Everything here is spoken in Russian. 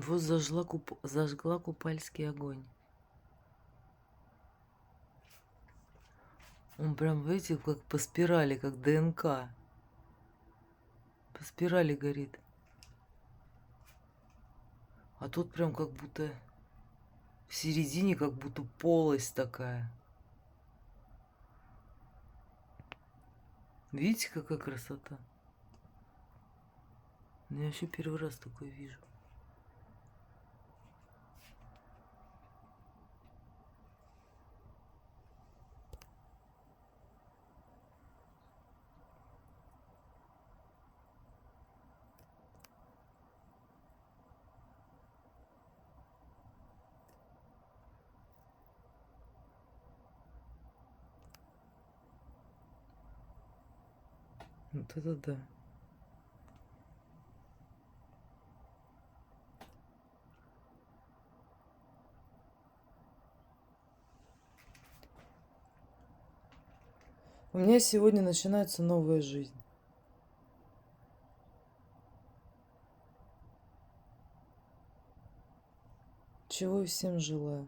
Его зажгла купальский огонь. Он прям, видите, как по спирали, как ДНК. По спирали горит. А тут прям как будто в середине, как будто полость такая. Видите, какая красота? Я вообще первый раз такое вижу. Вот это да. У меня сегодня начинается новая жизнь. Чего и всем желаю.